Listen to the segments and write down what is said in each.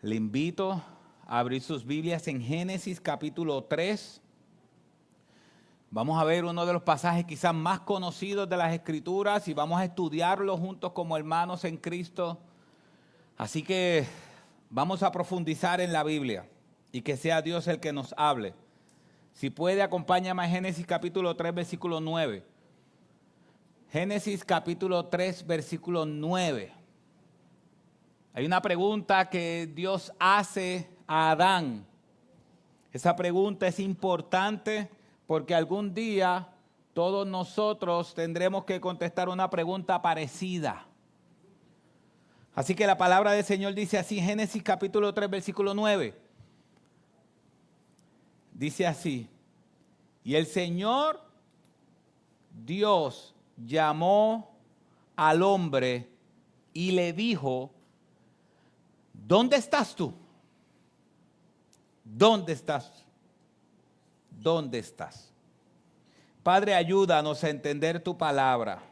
Le invito a abrir sus Biblias en Génesis capítulo 3. Vamos a ver uno de los pasajes quizás más conocidos de las Escrituras y vamos a estudiarlo juntos como hermanos en Cristo. Así que vamos a profundizar en la Biblia y que sea Dios el que nos hable. Si puede, acompáñame a Génesis capítulo 3, versículo 9. Génesis capítulo 3, versículo 9. Hay una pregunta que Dios hace a Adán. Esa pregunta es importante porque algún día todos nosotros tendremos que contestar una pregunta parecida. Así que la palabra del Señor dice así, Génesis capítulo 3, versículo 9. Dice así, y el Señor Dios llamó al hombre y le dijo, ¿dónde estás tú? ¿Dónde estás? ¿Dónde estás? Padre, ayúdanos a entender tu palabra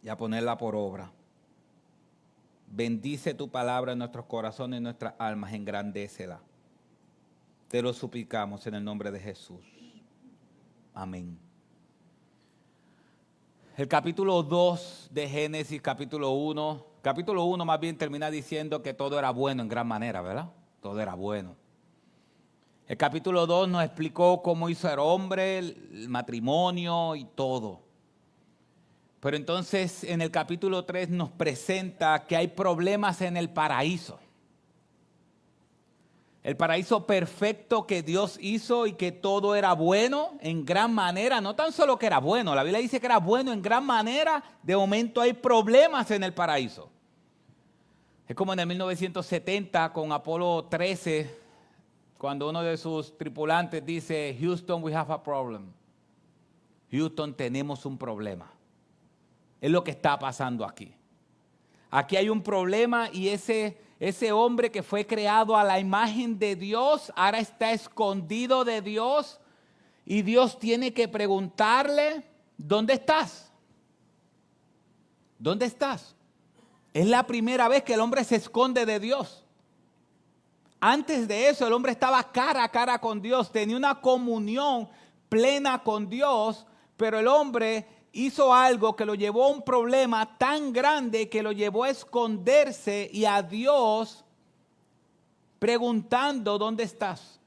y a ponerla por obra. Bendice tu palabra en nuestros corazones y nuestras almas, engrandécela. Te lo suplicamos en el nombre de Jesús. Amén. El capítulo 2 de Génesis, capítulo 1 más bien termina diciendo que todo era bueno en gran manera, ¿verdad? Todo era bueno. El capítulo 2 nos explicó cómo hizo el hombre, el matrimonio y todo. Pero entonces en el capítulo 3 nos presenta que hay problemas en el paraíso. El paraíso perfecto que Dios hizo y que todo era bueno en gran manera. No tan solo que era bueno, la Biblia dice que era bueno en gran manera. De momento hay problemas en el paraíso. Es como en el 1970 con Apolo 13, cuando uno de sus tripulantes dice, Houston, we have a problem. Houston, tenemos un problema. Es lo que está pasando aquí. Aquí hay un problema y ese hombre que fue creado a la imagen de Dios, ahora está escondido de Dios y Dios tiene que preguntarle, ¿dónde estás? ¿Dónde estás? Es la primera vez que el hombre se esconde de Dios. Antes de eso, el hombre estaba cara a cara con Dios, tenía una comunión plena con Dios, pero el hombre hizo algo que lo llevó a un problema tan grande que lo llevó a esconderse y a Dios preguntando, ¿dónde estás?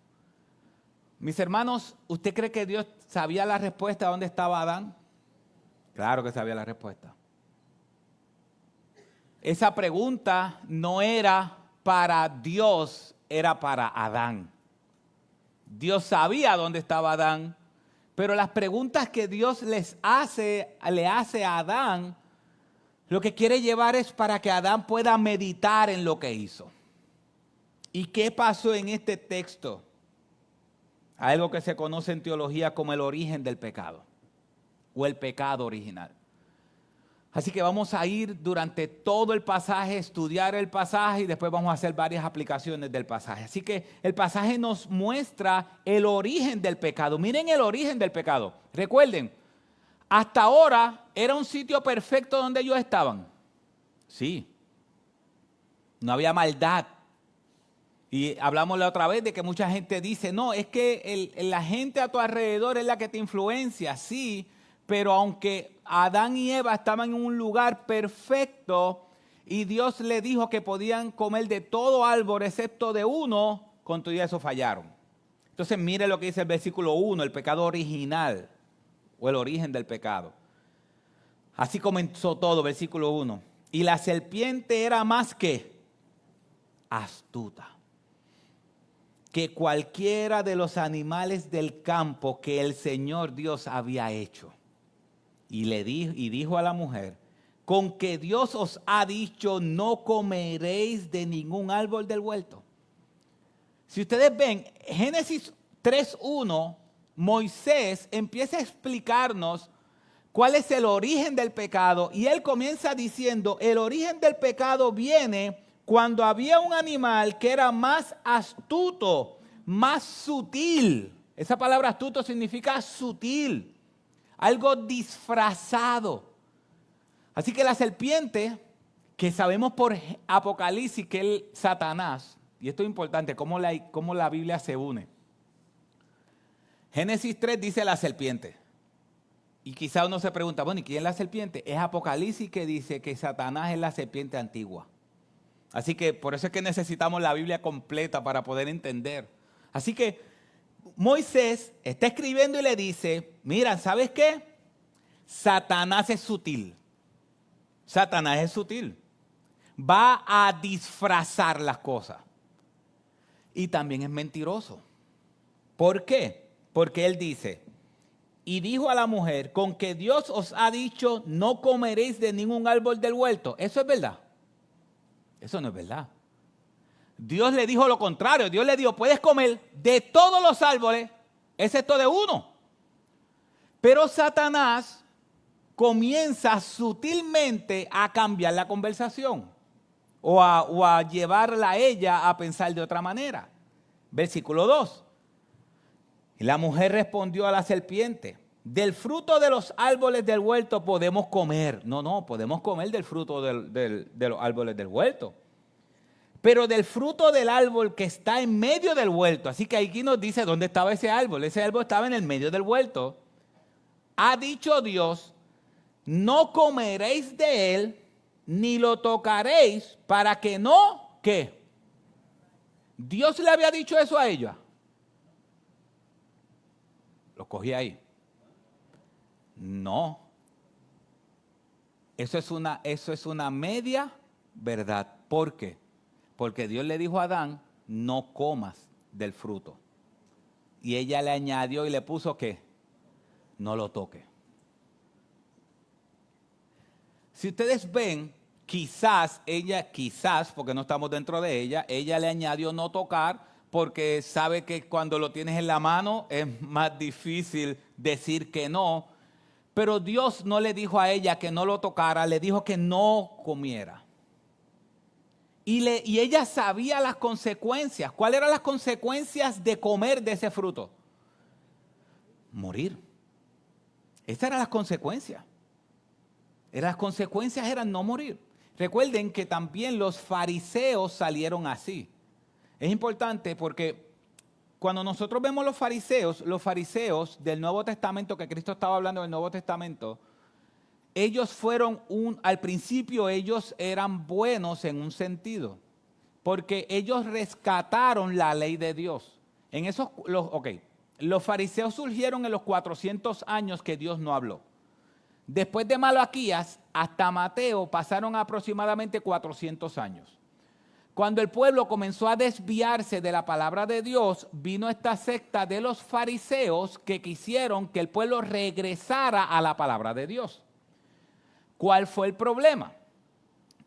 Mis hermanos, ¿usted cree que Dios sabía la respuesta a dónde estaba Adán? Claro que sabía la respuesta. Esa pregunta no era para Dios, era para Adán. Dios sabía dónde estaba Adán, pero las preguntas que Dios le hace a Adán, lo que quiere llevar es para que Adán pueda meditar en lo que hizo. ¿Y qué pasó en este texto? Algo que se conoce en teología como el origen del pecado o el pecado original. Así que vamos a ir durante todo el pasaje, estudiar el pasaje y después vamos a hacer varias aplicaciones del pasaje. Así que el pasaje nos muestra el origen del pecado. Miren el origen del pecado. Recuerden, hasta ahora era un sitio perfecto donde ellos estaban. Sí, no había maldad. Y hablamos la otra vez de que mucha gente dice, no, es que la gente a tu alrededor es la que te influencia. Sí, pero aunque Adán y Eva estaban en un lugar perfecto y Dios le dijo que podían comer de todo árbol excepto de uno, con todo eso fallaron. Entonces mire lo que dice el versículo 1, el pecado original o el origen del pecado. Así comenzó todo, versículo 1. Y la serpiente era más que astuta que cualquiera de los animales del campo que el Señor Dios había hecho. Y dijo a la mujer, con que Dios os ha dicho, no comeréis de ningún árbol del huerto. Si ustedes ven, Génesis 3:1, Moisés empieza a explicarnos cuál es el origen del pecado. Y él comienza diciendo, el origen del pecado viene cuando había un animal que era más astuto, más sutil. Esa palabra astuto significa sutil. Algo disfrazado. Así que la serpiente que sabemos por Apocalipsis que el Satanás, y esto es importante, cómo la Biblia se une. Génesis 3 dice la serpiente. Y quizá uno se pregunta, bueno, ¿y quién es la serpiente? Es Apocalipsis que dice que Satanás es la serpiente antigua. Así que por eso es que necesitamos la Biblia completa para poder entender. Así que Moisés está escribiendo y le dice, mira, ¿sabes qué? Satanás es sutil. Satanás es sutil. Va a disfrazar las cosas. Y también es mentiroso. ¿Por qué? Porque él dice, y dijo a la mujer, con que Dios os ha dicho, no comeréis de ningún árbol del huerto. ¿Eso es verdad? Eso no es verdad. Dios le dijo lo contrario. Dios le dijo, puedes comer de todos los árboles, excepto de uno. Pero Satanás comienza sutilmente a cambiar la conversación o a llevarla a ella a pensar de otra manera. Versículo 2. Y la mujer respondió a la serpiente, del fruto de los árboles del huerto podemos comer. No, podemos comer del fruto de los árboles del huerto. Pero del fruto del árbol que está en medio del huerto, así que aquí nos dice dónde estaba ese árbol. Ese árbol estaba en el medio del huerto. Ha dicho Dios, no comeréis de él, ni lo tocaréis, para que no, ¿qué? Dios le había dicho eso a ella. Lo cogí ahí. No. Eso es una media verdad. ¿Por qué? Porque Dios le dijo a Adán, no comas del fruto. Y ella le añadió y le puso ¿qué? No lo toque. Si ustedes ven, quizás, porque no estamos dentro de ella le añadió no tocar porque sabe que cuando lo tienes en la mano es más difícil decir que no. Pero Dios no le dijo a ella que no lo tocara, le dijo que no comiera. Y ella sabía las consecuencias. ¿Cuáles eran las consecuencias de comer de ese fruto? Morir. Esas eran las consecuencias. Las consecuencias eran no morir. Recuerden que también los fariseos salieron así. Es importante porque cuando nosotros vemos los fariseos del Nuevo Testamento, que Cristo estaba hablando del Nuevo Testamento, ellos fueron al principio ellos eran buenos en un sentido, porque ellos rescataron la ley de Dios. Los fariseos surgieron en los 400 años que Dios no habló. Después de Malaquías hasta Mateo pasaron aproximadamente 400 años. Cuando el pueblo comenzó a desviarse de la palabra de Dios, vino esta secta de los fariseos que quisieron que el pueblo regresara a la palabra de Dios. ¿Cuál fue el problema?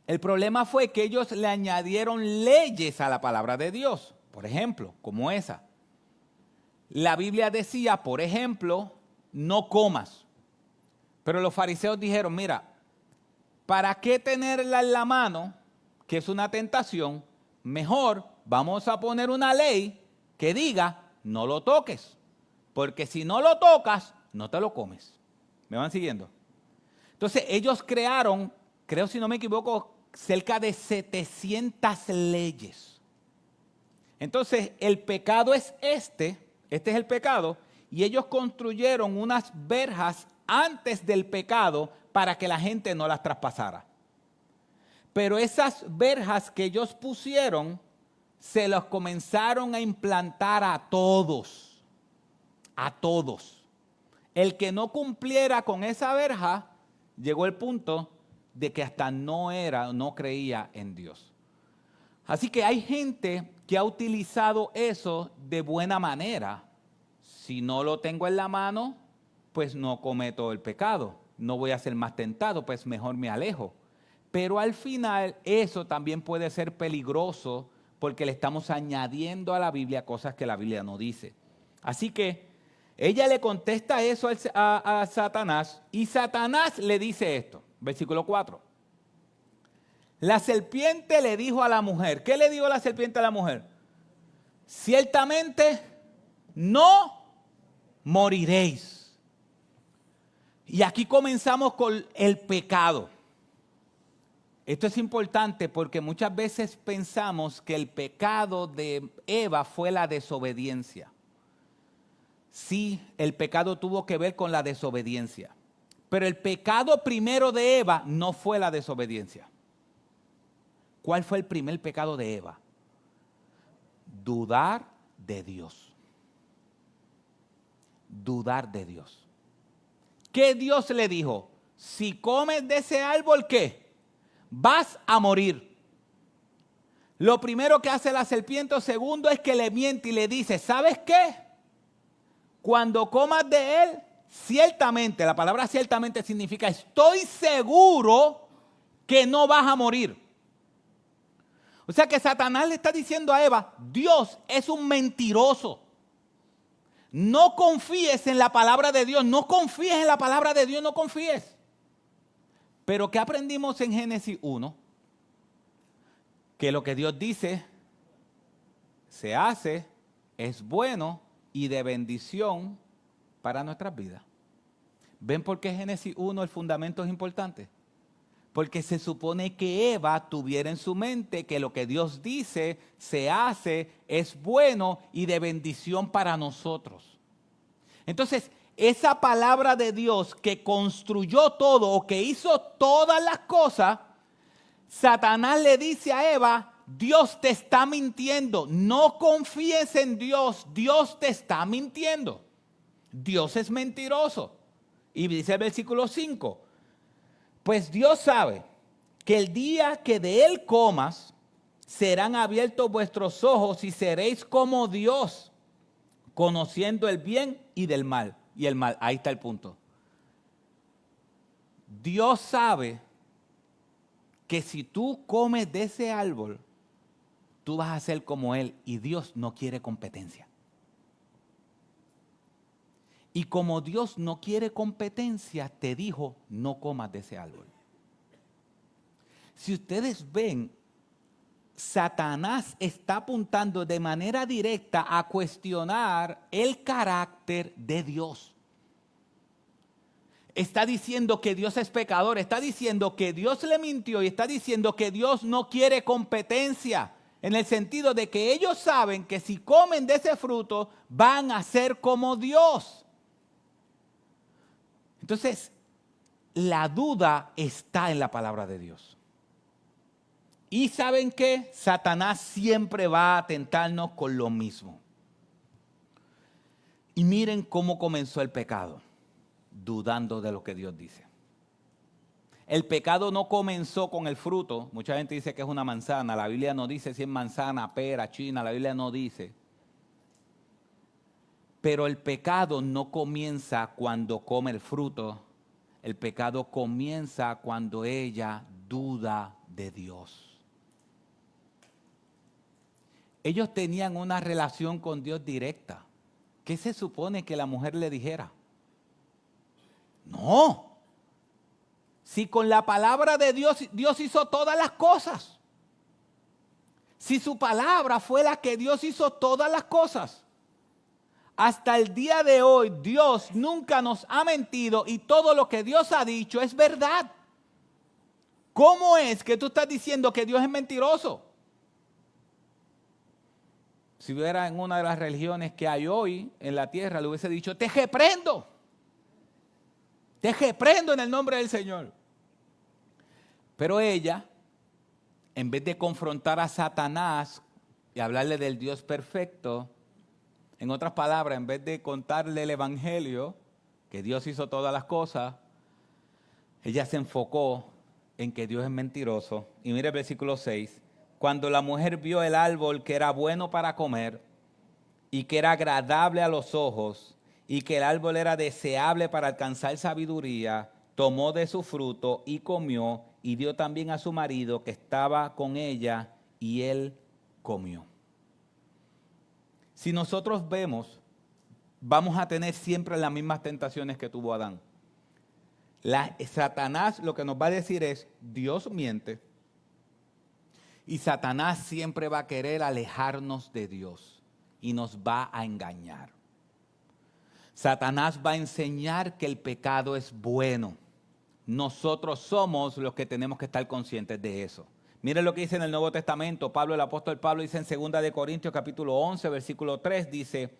El problema fue que ellos le añadieron leyes a la palabra de Dios. Por ejemplo, como esa. La Biblia decía, por ejemplo, no comas. Pero los fariseos dijeron, mira, ¿para qué tenerla en la mano, que es una tentación? Mejor vamos a poner una ley que diga, no lo toques. Porque si no lo tocas, no te lo comes. ¿Me van siguiendo? Entonces ellos crearon, creo si no me equivoco, cerca de 700 leyes. Entonces el pecado es este es el pecado, y ellos construyeron unas verjas antes del pecado para que la gente no las traspasara. Pero esas verjas que ellos pusieron, se las comenzaron a implantar a todos. A todos. El que no cumpliera con esa verja, llegó el punto de que hasta no creía en Dios. Así que hay gente que ha utilizado eso de buena manera. Si no lo tengo en la mano, pues no cometo el pecado. No voy a ser más tentado, pues mejor me alejo. Pero al final eso también puede ser peligroso porque le estamos añadiendo a la Biblia cosas que la Biblia no dice. Así que ella le contesta eso a Satanás y Satanás le dice esto, versículo 4. La serpiente le dijo a la mujer, ¿qué le dijo la serpiente a la mujer? Ciertamente no moriréis. Y aquí comenzamos con el pecado. Esto es importante porque muchas veces pensamos que el pecado de Eva fue la desobediencia. Sí, el pecado tuvo que ver con la desobediencia. Pero el pecado primero de Eva no fue la desobediencia. ¿Cuál fue el primer pecado de Eva? Dudar de Dios. Dudar de Dios. ¿Qué Dios le dijo? Si comes de ese árbol, ¿qué? Vas a morir. Lo primero que hace la serpiente, segundo, es que le miente y le dice, ¿sabes qué? Cuando comas de él, ciertamente, la palabra ciertamente significa estoy seguro que no vas a morir. O sea que Satanás le está diciendo a Eva, Dios es un mentiroso. No confíes en la palabra de Dios, no confíes en la palabra de Dios, no confíes. Pero ¿qué aprendimos en Génesis 1? Que lo que Dios dice se hace, es bueno y de bendición para nuestras vidas. ¿Ven por qué Génesis 1 el fundamento es importante? Porque se supone que Eva tuviera en su mente que lo que Dios dice se hace, es bueno y de bendición para nosotros. Entonces, esa palabra de Dios que construyó todo o que hizo todas las cosas, Satanás le dice a Eva, Dios te está mintiendo, no confíes en Dios, Dios te está mintiendo. Dios es mentiroso. Y dice el versículo 5, pues Dios sabe que el día que de él comas, serán abiertos vuestros ojos y seréis como Dios, conociendo el bien y del mal. Y el mal, ahí está el punto. Dios sabe que si tú comes de ese árbol, tú vas a ser como él y Dios no quiere competencia. Y como Dios no quiere competencia, te dijo, no comas de ese árbol. Si ustedes ven, Satanás está apuntando de manera directa a cuestionar el carácter de Dios. Está diciendo que Dios es pecador, está diciendo que Dios le mintió y está diciendo que Dios no quiere competencia, en el sentido de que ellos saben que si comen de ese fruto van a ser como Dios. Entonces, la duda está en la palabra de Dios. Y ¿saben qué? Satanás siempre va a tentarnos con lo mismo. Y miren cómo comenzó el pecado, dudando de lo que Dios dice. El pecado no comenzó con el fruto. Mucha gente dice que es una manzana. La Biblia no dice si es manzana, pera, china. La Biblia no dice. Pero el pecado no comienza cuando come el fruto. El pecado comienza cuando ella duda de Dios. Ellos tenían una relación con Dios directa. ¿Qué se supone que la mujer le dijera? No. Si con la palabra de Dios, Dios hizo todas las cosas. Si su palabra fue la que Dios hizo todas las cosas. Hasta el día de hoy, Dios nunca nos ha mentido y todo lo que Dios ha dicho es verdad. ¿Cómo es que tú estás diciendo que Dios es mentiroso? Si hubiera en una de las religiones que hay hoy en la tierra, le hubiese dicho, te reprendo. Te reprendo en el nombre del Señor. Pero ella, en vez de confrontar a Satanás y hablarle del Dios perfecto, en otras palabras, en vez de contarle el evangelio, que Dios hizo todas las cosas, ella se enfocó en que Dios es mentiroso. Y mire el versículo 6. Cuando la mujer vio el árbol que era bueno para comer y que era agradable a los ojos y que el árbol era deseable para alcanzar sabiduría, tomó de su fruto y comió y dio también a su marido que estaba con ella y él comió. Si nosotros vemos, vamos a tener siempre las mismas tentaciones que tuvo Adán. Satanás lo que nos va a decir es, Dios miente. Y Satanás siempre va a querer alejarnos de Dios y nos va a engañar. Satanás va a enseñar que el pecado es bueno, nosotros somos los que tenemos que estar conscientes de eso. Miren lo que dice en el Nuevo Testamento. Pablo, el apóstol Pablo, dice en 2 de Corintios capítulo 11, versículo 3, dice: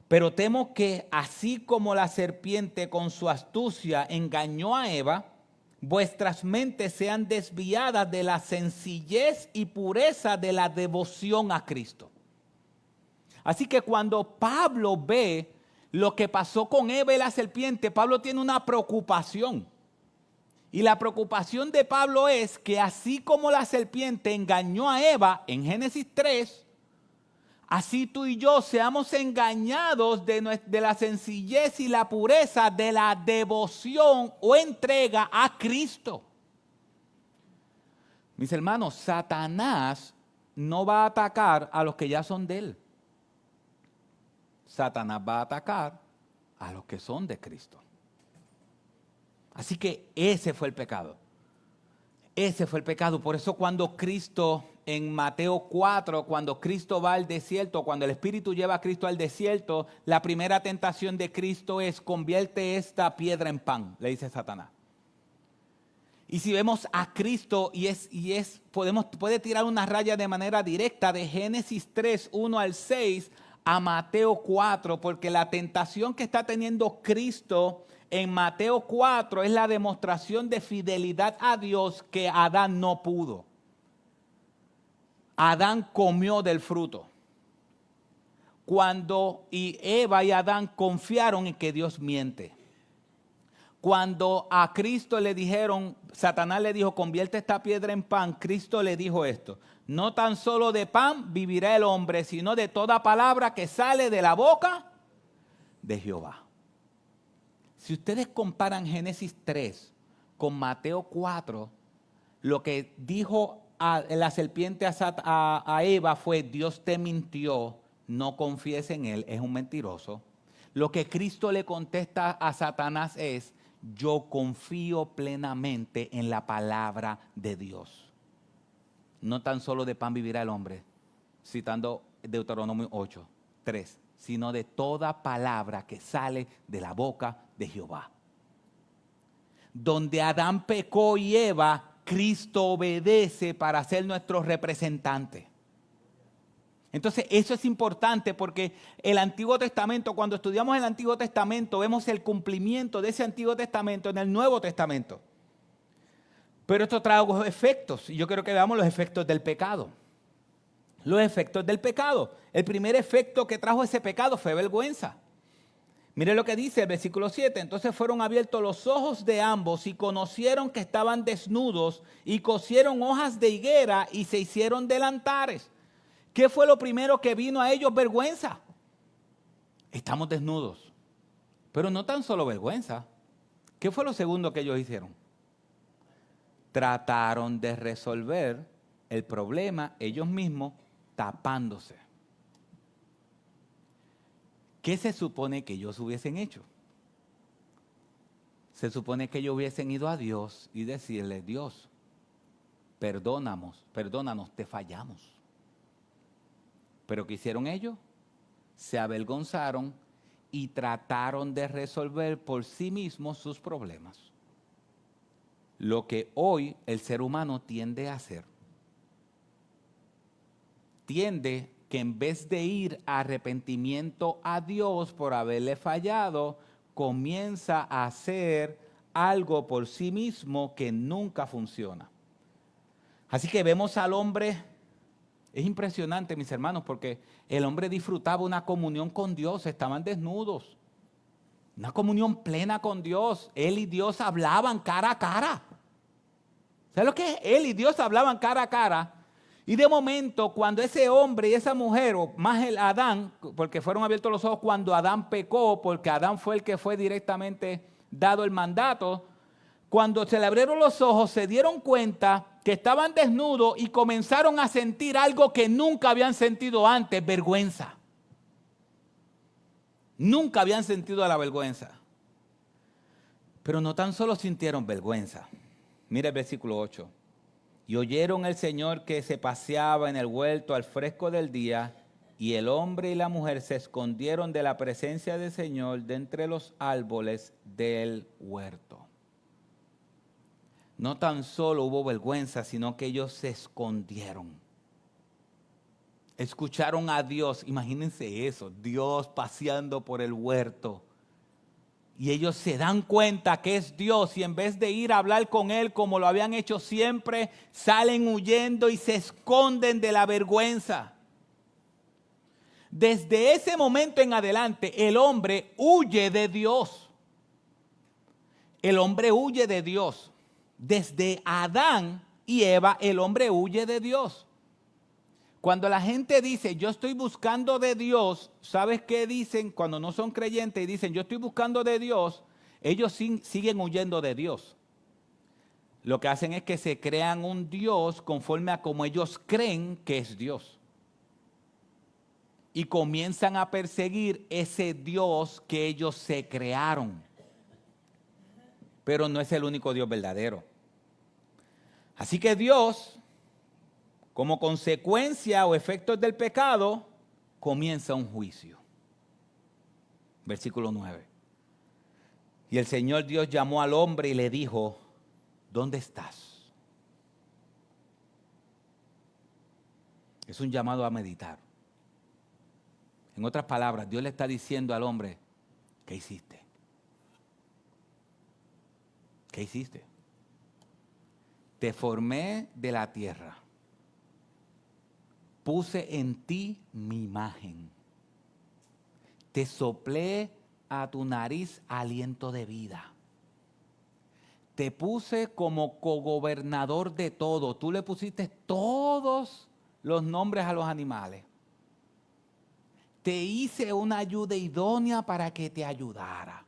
pero temo que así como la serpiente con su astucia engañó a Eva, vuestras mentes sean desviadas de la sencillez y pureza de la devoción a Cristo. Así que cuando Pablo ve lo que pasó con Eva y la serpiente, Pablo tiene una preocupación. Y la preocupación de Pablo es que así como la serpiente engañó a Eva en Génesis 3, así tú y yo seamos engañados de la sencillez y la pureza de la devoción o entrega a Cristo. Mis hermanos, Satanás no va a atacar a los que ya son de él. Satanás va a atacar a los que son de Cristo. Así que ese fue el pecado. Ese fue el pecado. Por eso cuando Cristo, en Mateo 4, cuando Cristo va al desierto, cuando el Espíritu lleva a Cristo al desierto, la primera tentación de Cristo es: convierte esta piedra en pan, le dice Satanás. Y si vemos a Cristo puede tirar una raya de manera directa de Génesis 3, 1 al 6 a Mateo 4, porque la tentación que está teniendo Cristo en Mateo 4 es la demostración de fidelidad a Dios que Adán no pudo. Adán comió del fruto. Y Eva y Adán confiaron en que Dios miente. Cuando a Cristo le dijeron, Satanás le dijo: convierte esta piedra en pan, Cristo le dijo esto: no tan solo de pan vivirá el hombre, sino de toda palabra que sale de la boca de Jehová. Si ustedes comparan Génesis 3 con Mateo 4, lo que dijo la serpiente a Eva fue: Dios te mintió, no confíes en él, es un mentiroso. Lo que Cristo le contesta a Satanás es: yo confío plenamente en la palabra de Dios. No tan solo de pan vivirá el hombre, citando Deuteronomio 8, 3, sino de toda palabra que sale de la boca de Jehová. Donde Adán pecó y Eva, Cristo obedece para ser nuestro representante. Entonces eso es importante, porque el Antiguo Testamento, cuando estudiamos el Antiguo Testamento, vemos el cumplimiento de ese Antiguo Testamento en el Nuevo Testamento. Pero esto trae efectos, y yo quiero que veamos los efectos del pecado. Los efectos del pecado. El primer efecto que trajo ese pecado fue vergüenza. Mire lo que dice el versículo 7. Entonces fueron abiertos los ojos de ambos y conocieron que estaban desnudos, y cosieron hojas de higuera y se hicieron delantares. ¿Qué fue lo primero que vino a ellos? Vergüenza. Estamos desnudos. Pero no tan solo vergüenza. ¿Qué fue lo segundo que ellos hicieron? Trataron de resolver el problema ellos mismos tapándose. ¿Qué se supone que ellos hubiesen hecho? Se supone que ellos hubiesen ido a Dios y decirle: Dios, perdónanos, te fallamos. Pero ¿qué hicieron ellos? Se avergonzaron y trataron de resolver por sí mismos sus problemas. Lo que hoy el ser humano tiende a hacer. Tiende que en vez de ir a arrepentimiento a Dios por haberle fallado, comienza a hacer algo por sí mismo que nunca funciona. Así que vemos al hombre. Es impresionante, mis hermanos, porque el hombre disfrutaba una comunión con Dios, estaban desnudos. Una comunión plena con Dios. Él y Dios hablaban cara a cara. ¿Sabes lo que es? Él y Dios hablaban cara a cara. Y de momento, cuando ese hombre y esa mujer, o más el Adán, porque fueron abiertos los ojos cuando Adán pecó, porque Adán fue el que fue directamente dado el mandato, cuando se le abrieron los ojos, se dieron cuenta que estaban desnudos y comenzaron a sentir algo que nunca habían sentido antes: vergüenza. Nunca habían sentido la vergüenza. Pero no tan solo sintieron vergüenza. Mira el versículo 8. Y oyeron el Señor que se paseaba en el huerto al fresco del día, y el hombre y la mujer se escondieron de la presencia del Señor de entre los árboles del huerto. no tan solo hubo vergüenza, sino que ellos se escondieron. Escucharon a Dios, imagínense eso, Dios paseando por el huerto. Y ellos se dan cuenta que es Dios y en vez de ir a hablar con Él como lo habían hecho siempre, salen huyendo y se esconden de la vergüenza. Desde ese momento en adelante, el hombre huye de Dios. El hombre huye de Dios. Desde Adán y Eva, el hombre huye de Dios. Cuando la gente dice, yo estoy buscando de Dios, ¿sabes qué dicen? Cuando no son creyentes y dicen, yo estoy buscando de Dios, ellos siguen huyendo de Dios. Lo que hacen es que se crean un Dios conforme a como ellos creen que es Dios. Y comienzan a perseguir ese Dios que ellos se crearon. Pero no es el único Dios verdadero. Así que Dios, como consecuencia o efectos del pecado, comienza un juicio. Versículo 9. Y el Señor Dios llamó al hombre y le dijo, ¿dónde estás? Es un llamado a meditar. En otras palabras, Dios le está diciendo al hombre, ¿qué hiciste? ¿Qué hiciste? Te formé de la tierra. Puse en ti mi imagen. Te soplé a tu nariz aliento de vida. Te puse como cogobernador de todo. Tú le pusiste todos los nombres a los animales. Te hice una ayuda idónea para que te ayudara.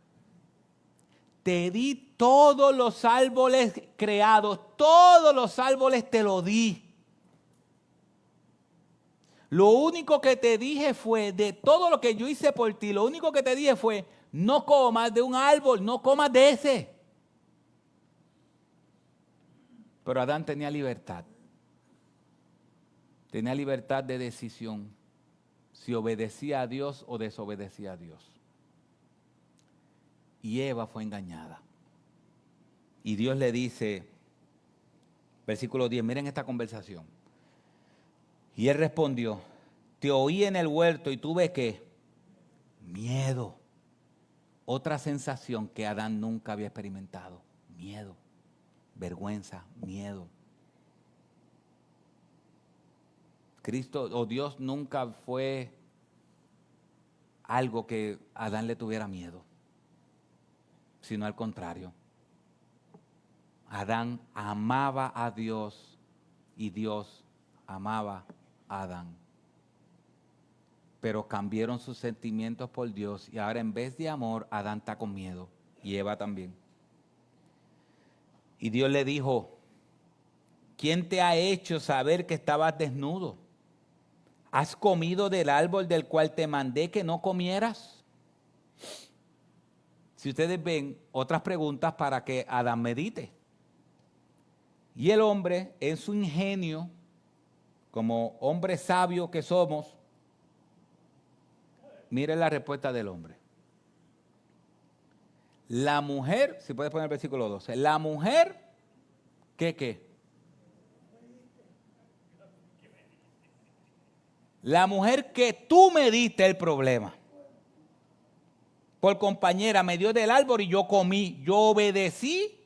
Te di todos los árboles creados. Todos los árboles te los di. Lo único que te dije fue, de todo lo que yo hice por ti, lo único que te dije fue, no comas de un árbol, no comas de ese. Pero Adán tenía libertad. Tenía libertad de decisión. Si obedecía a Dios o desobedecía a Dios. Y Eva fue engañada. Y Dios le dice, versículo 10, miren esta conversación. Y él respondió, te oí en el huerto y tuve ¿qué? Miedo. Otra sensación que Adán nunca había experimentado. Miedo, vergüenza, miedo. Cristo o Dios nunca fue algo que a Adán le tuviera miedo, sino al contrario. Adán amaba a Dios y Dios amaba a Adán. Pero cambiaron sus sentimientos por Dios y ahora en vez de amor, Adán está con miedo y Eva también. Y Dios le dijo, ¿quién te ha hecho saber que estabas desnudo? ¿Has comido del árbol del cual te mandé que no comieras? Si ustedes ven, otras preguntas para que Adán medite. Y el hombre, en su ingenio, como hombre sabio que somos, mire la respuesta del hombre. La mujer, si puedes poner el versículo 12, la mujer, ¿qué? La mujer que tú me diste el problema. Por compañera me dio del árbol y yo comí. Yo obedecí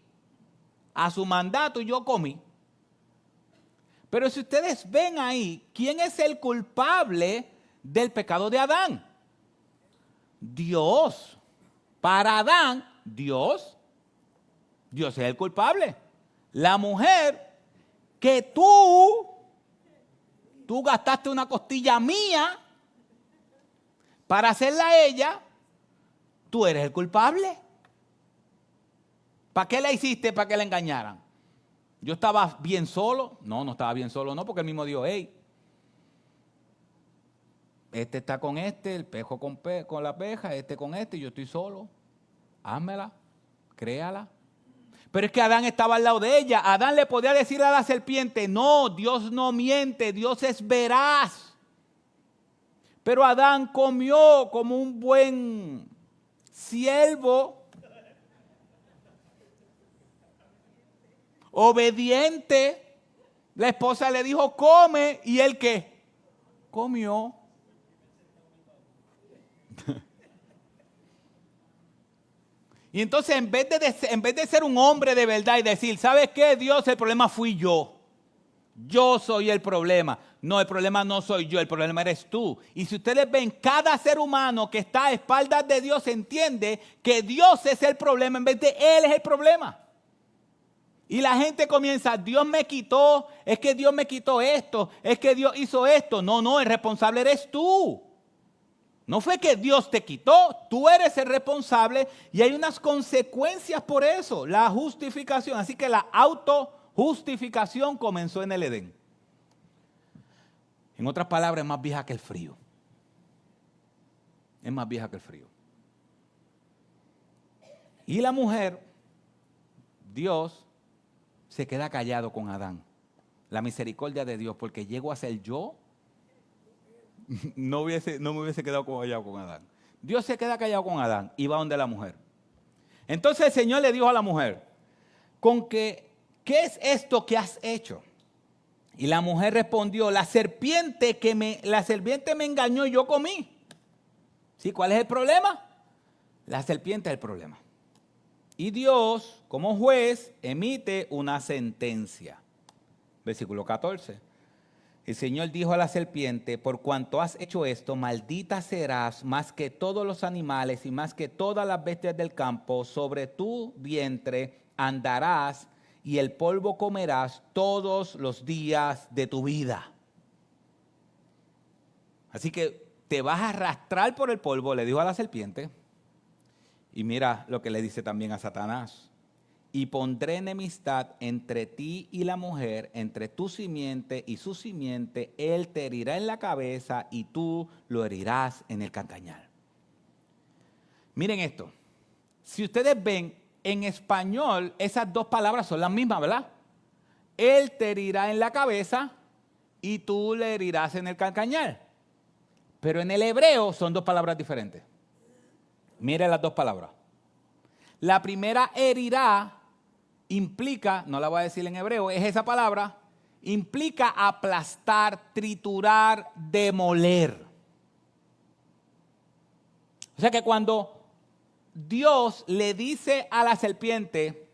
a su mandato y yo comí. Pero si ustedes ven ahí, ¿quién es el culpable del pecado de Adán? Dios. Para Adán, Dios es el culpable. La mujer que tú gastaste una costilla mía para hacerla a ella, tú eres el culpable. ¿Para qué la hiciste? ¿Para que la engañaran? ¿Yo estaba bien solo? No estaba bien solo, no, porque él mismo dijo, hey, este está con este, el pejo con la peja, este con este, y yo estoy solo. Házmela, créala. Pero es que Adán estaba al lado de ella. Adán le podía decir a la serpiente, no, Dios no miente, Dios es veraz. Pero Adán comió como un buen siervo. obediente. La esposa le dijo, come, y él ¿qué? Comió. Y entonces en vez de ser un hombre de verdad y decir, ¿sabes qué, Dios? El problema fui yo. Yo soy el problema. No, el problema no soy yo, el problema eres tú. Y si ustedes ven, cada ser humano que está a espaldas de Dios entiende que Dios es el problema en vez de Él es el problema. Y la gente comienza, Dios me quitó, es que Dios me quitó esto, es que Dios hizo esto. No, el responsable eres tú. No fue que Dios te quitó, tú eres el responsable y hay unas consecuencias por eso, la justificación. Así que la autojustificación comenzó en el Edén. En otras palabras, es más vieja que el frío. Es más vieja que el frío. Y la mujer, Dios, se queda callado con Adán. La misericordia de Dios, porque llego a ser yo, no me hubiese quedado callado con Adán. Dios se queda callado con Adán y va donde la mujer. Entonces el Señor le dijo a la mujer, ¿qué es esto que has hecho? Y la mujer respondió, la serpiente me engañó y yo comí. ¿Sí? ¿Cuál es el problema? La serpiente es el problema. Y Dios, como juez, emite una sentencia. Versículo 14. El Señor dijo a la serpiente, por cuanto has hecho esto, maldita serás más que todos los animales y más que todas las bestias del campo. Sobre tu vientre andarás y el polvo comerás todos los días de tu vida. Así que te vas a arrastrar por el polvo, le dijo a la serpiente. Y mira lo que le dice también a Satanás. Y pondré enemistad entre ti y la mujer, entre tu simiente y su simiente. Él te herirá en la cabeza y tú lo herirás en el calcañar. Miren esto. Si ustedes ven, en español esas dos palabras son las mismas, ¿verdad? Él te herirá en la cabeza y tú le herirás en el calcañar. Pero en el hebreo son dos palabras diferentes. Miren las dos palabras. La primera herirá implica, no la voy a decir en hebreo, es esa palabra, implica aplastar, triturar, demoler. O sea que cuando Dios le dice a la serpiente,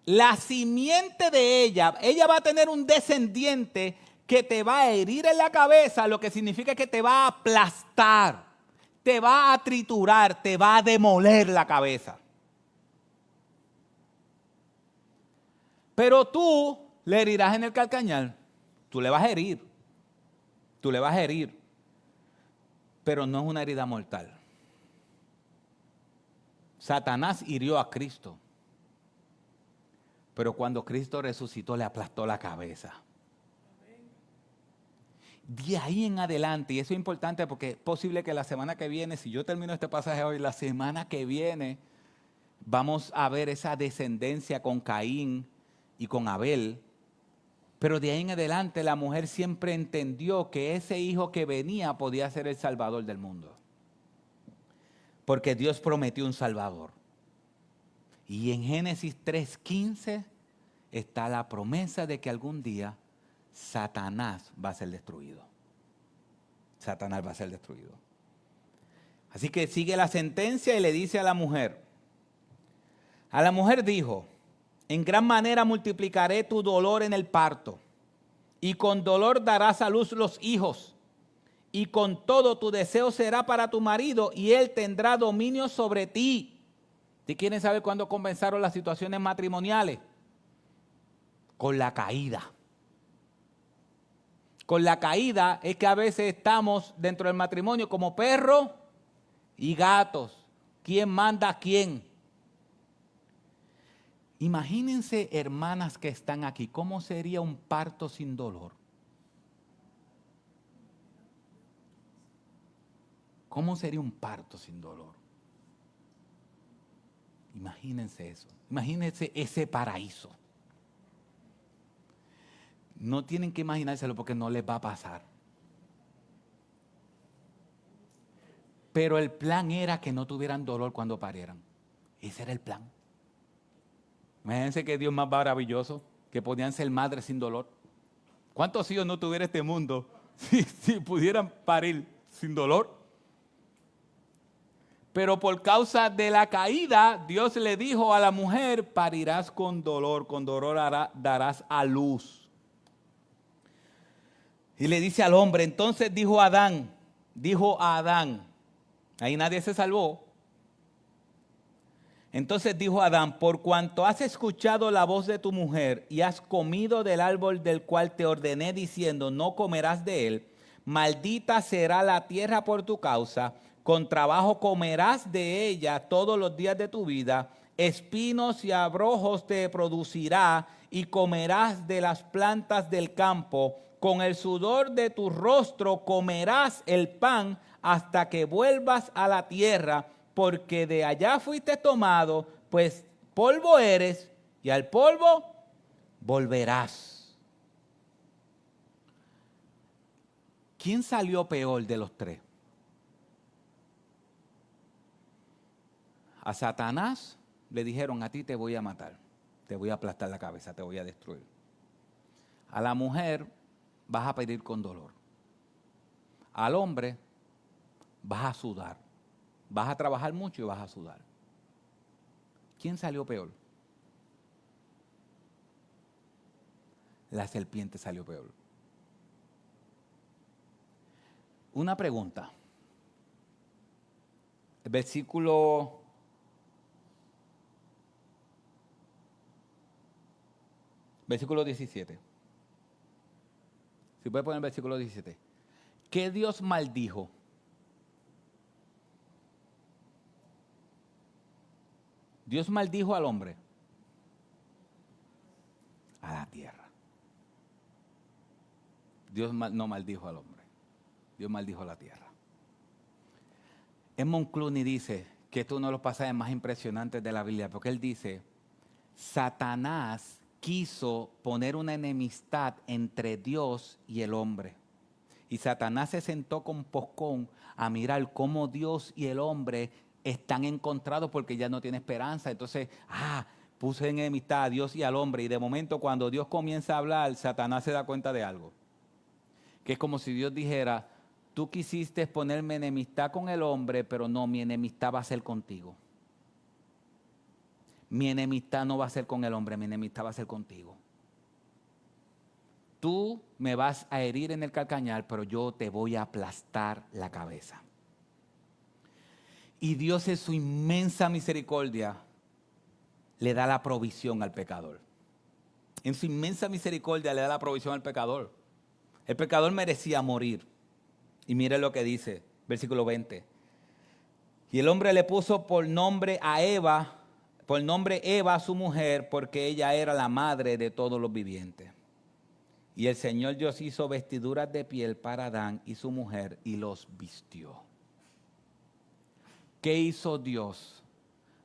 la simiente de ella va a tener un descendiente que te va a herir en la cabeza, lo que significa que te va a aplastar, te va a triturar, te va a demoler la cabeza. Pero tú le herirás en el calcañar. Tú le vas a herir. Tú le vas a herir. Pero no es una herida mortal. Satanás hirió a Cristo. Pero cuando Cristo resucitó le aplastó la cabeza. De ahí en adelante, y eso es importante porque es posible que la semana que viene, si yo termino este pasaje hoy, la semana que viene vamos a ver esa descendencia con Caín y con Abel, pero de ahí en adelante la mujer siempre entendió que ese hijo que venía podía ser el Salvador del mundo. Porque Dios prometió un Salvador. Y en Génesis 3:15 está la promesa de que algún día Satanás va a ser destruido. Satanás va a ser destruido. Así que sigue la sentencia y le dice a la mujer. A la mujer dijo, en gran manera multiplicaré tu dolor en el parto, y con dolor darás a luz los hijos, y con todo tu deseo será para tu marido, y él tendrá dominio sobre ti. ¿Ustedes quieren saber cuándo comenzaron las situaciones matrimoniales? Con la caída. Con la caída es que a veces estamos dentro del matrimonio como perros y gatos. ¿Quién manda a quién? Imagínense, hermanas que están aquí, ¿cómo sería un parto sin dolor? ¿Cómo sería un parto sin dolor? Imagínense eso. Imagínense ese paraíso. No tienen que imaginárselo porque no les va a pasar. Pero el plan era que no tuvieran dolor cuando parieran. Ese era el plan. Imagínense que Dios más maravilloso. que podían ser madres sin dolor. ¿Cuántos hijos no tuviera este mundo si pudieran parir sin dolor? Pero por causa de la caída, Dios le dijo a la mujer, parirás con dolor darás a luz. Y le dice al hombre, entonces dijo a Adán, ahí nadie se salvó. Entonces dijo Adán, por cuanto has escuchado la voz de tu mujer y has comido del árbol del cual te ordené diciendo, no comerás de él, maldita será la tierra por tu causa, con trabajo comerás de ella todos los días de tu vida, espinos y abrojos te producirá y comerás de las plantas del campo, con el sudor de tu rostro comerás el pan hasta que vuelvas a la tierra, porque de allá fuiste tomado, pues polvo eres y al polvo volverás. ¿Quién salió peor de los tres? A Satanás le dijeron, a ti te voy a matar, te voy a aplastar la cabeza, te voy a destruir. A la mujer vas a pedir con dolor. Al hombre vas a sudar. Vas a trabajar mucho y vas a sudar. ¿Quién salió peor? La serpiente salió peor. Una pregunta. El versículo 17. Si puede poner el versículo 17. ¿Qué Dios maldijo? Dios maldijo al hombre, a la tierra. Dios no maldijo al hombre, Dios maldijo a la tierra. Edmund Clooney dice que esto es uno de los pasajes más impresionantes de la Biblia, porque él dice, Satanás quiso poner una enemistad entre Dios y el hombre. Y Satanás se sentó con Poscón a mirar cómo Dios y el hombre están encontrados porque ya no tiene esperanza. Entonces, puso en enemistad a Dios y al hombre. Y de momento cuando Dios comienza a hablar, Satanás se da cuenta de algo. Que es como si Dios dijera, tú quisiste ponerme enemistad con el hombre, pero no, mi enemistad va a ser contigo. Mi enemistad no va a ser con el hombre, mi enemistad va a ser contigo. Tú me vas a herir en el calcañar, pero yo te voy a aplastar la cabeza. Y Dios en su inmensa misericordia le da la provisión al pecador. En su inmensa misericordia le da la provisión al pecador. El pecador merecía morir. Y mire lo que dice, versículo 20. Y el hombre le puso por nombre Eva a su mujer, porque ella era la madre de todos los vivientes. Y el Señor Dios hizo vestiduras de piel para Adán y su mujer y los vistió. ¿Qué hizo Dios?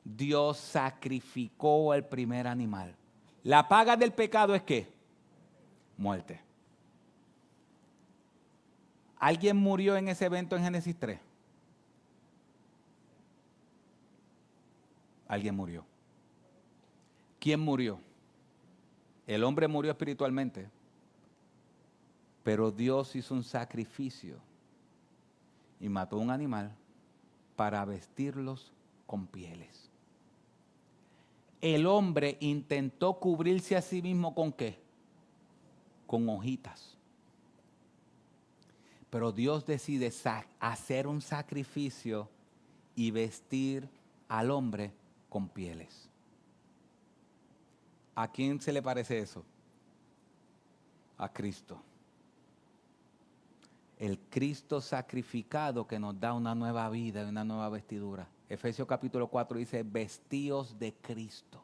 Dios sacrificó el primer animal. La paga del pecado es ¿qué? Muerte. ¿Alguien murió en ese evento en Génesis 3? Alguien murió. ¿Quién murió? El hombre murió espiritualmente, pero Dios hizo un sacrificio y mató un animal para vestirlos con pieles. El hombre intentó cubrirse a sí mismo ¿con qué? Con hojitas. Pero Dios decide hacer un sacrificio y vestir al hombre con pieles. ¿A quién se le parece eso? A Cristo. El Cristo sacrificado que nos da una nueva vida y una nueva vestidura. Efesios capítulo 4 dice, vestíos de Cristo.